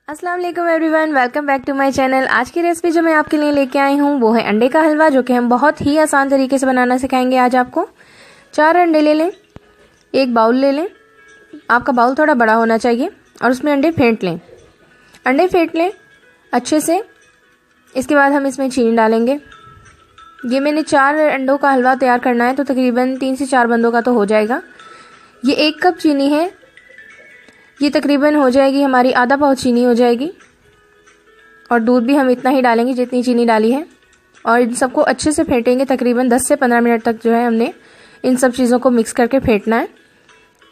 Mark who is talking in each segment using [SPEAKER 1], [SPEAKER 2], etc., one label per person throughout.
[SPEAKER 1] अस्सलाम वालेकुम everyone, welcome back to my channel. आज की रेसिपी जो मैं आपके लिए लेके आई हूँ वो है अंडे का हलवा, जो कि हम बहुत ही आसान तरीके से बनाना सिखाएंगे आज आपको। 4 अंडे ले लें, एक बाउल ले लें, आपका बाउल थोड़ा बड़ा होना चाहिए, और उसमें अंडे फेंट लें। अंडे फेंट लें अच्छे से। इसके बाद हम इसमें चीनी डालेंगे। ये मैंने 4 अंडों का हलवा तैयार करना है, तो तकरीबन 3 से 4 बंदों का तो हो जाएगा। ये 1 कप चीनी है, ये तकरीबन हो जाएगी हमारी आधा पाव चीनी हो जाएगी। और दूध भी हम इतना ही डालेंगे जितनी चीनी डाली है। और इन सबको अच्छे से फेंटेंगे, तकरीबन 10 से 15 मिनट तक जो है हमने इन सब चीज़ों को मिक्स करके फेंटना है।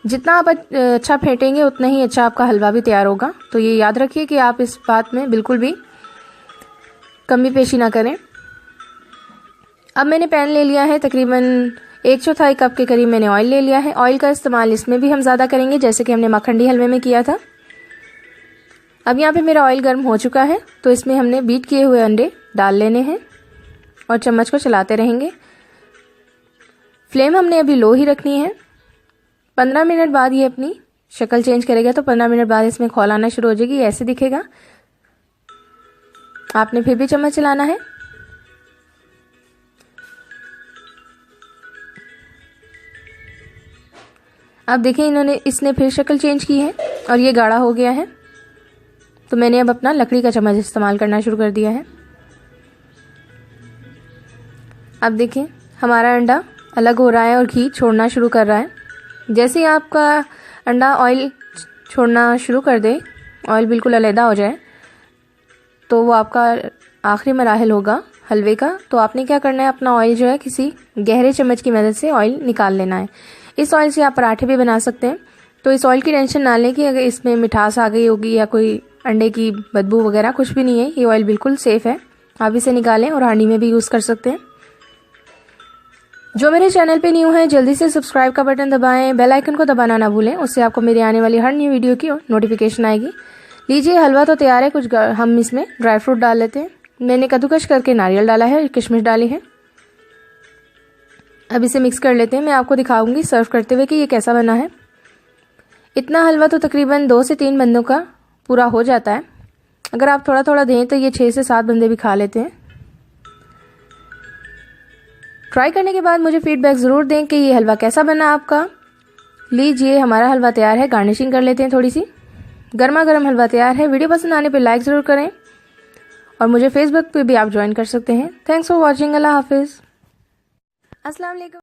[SPEAKER 1] जितना आप अच्छा फेंटेंगे उतना ही अच्छा आपका हलवा भी तैयार होगा। तो ये याद रखिए कि आप इस बात में बिल्कुल भी कमी पेशी ना करें। अब मैंने पैन ले लिया है, तकरीबन 1/4 कप के करीब मैंने ऑयल ले लिया है। ऑयल का इस्तेमाल इसमें भी हम ज़्यादा करेंगे, जैसे कि हमने मखंडी हलवे में किया था। अब यहाँ पे मेरा ऑयल गर्म हो चुका है, तो इसमें हमने बीट किए हुए अंडे डाल लेने हैं और चम्मच को चलाते रहेंगे। फ्लेम हमने अभी लो ही रखनी है। 15 मिनट बाद ये अपनी शक्ल चेंज करेगा, तो 15 मिनट बाद इसमें खौल आना शुरू हो जाएगी, ऐसे दिखेगा। आपने फिर भी चम्मच चलाना है। अब देखिए इसने फिर शक्ल चेंज की है और ये गाढ़ा हो गया है, तो मैंने अब अपना लकड़ी का चम्मच इस्तेमाल करना शुरू कर दिया है। अब देखिए हमारा अंडा अलग हो रहा है और घी छोड़ना शुरू कर रहा है। जैसे ही आपका अंडा ऑयल छोड़ना शुरू कर दे, ऑयल बिल्कुल अलग हो जाए, तो वो आपका आखिरी मराहिल होगा हलवे का। तो आपने क्या करना है, अपना ऑयल जो है किसी गहरे चम्मच की मदद से ऑयल निकाल लेना है। इस ऑयल से आप पराठे भी बना सकते हैं। तो इस ऑयल की टेंशन ना लें कि अगर इसमें मिठास आ गई होगी या कोई अंडे की बदबू वगैरह, कुछ भी नहीं है। ये ऑयल बिल्कुल सेफ़ है, आप इसे निकालें और हांडी में भी यूज़ कर सकते हैं। जो मेरे चैनल पे न्यू है, जल्दी से सब्सक्राइब का बटन दबाएं, बेल आइकन को दबाना ना भूलें, उससे आपको मेरी आने वाली हर न्यू वीडियो की नोटिफिकेशन आएगी। लीजिए हलवा तो तैयार है। कुछ हम इसमें ड्राई फ्रूट डाल लेते हैं। मैंने कद्दूकश करके नारियल डाला है, किशमिश डाली है। अब इसे मिक्स कर लेते हैं। मैं आपको दिखाऊंगी सर्व करते हुए कि ये कैसा बना है। इतना हलवा तो तकरीबन 2 से 3 बंदों का पूरा हो जाता है। अगर आप थोड़ा थोड़ा दें तो ये 6 से 7 बंदे भी खा लेते हैं। ट्राई करने के बाद मुझे फीडबैक ज़रूर दें कि ये हलवा कैसा बना आपका। लीजिए हमारा हलवा तैयार है। गार्निशिंग कर लेते हैं थोड़ी सी। गर्मा गर्म हलवा तैयार है। वीडियो पसंद आने पर लाइक ज़रूर करें और मुझे फेसबुक पे भी आप ज्वाइन कर सकते हैं। Thanks for watching. अल्लाह हाफिज़। अस्सलाम वालेकुम।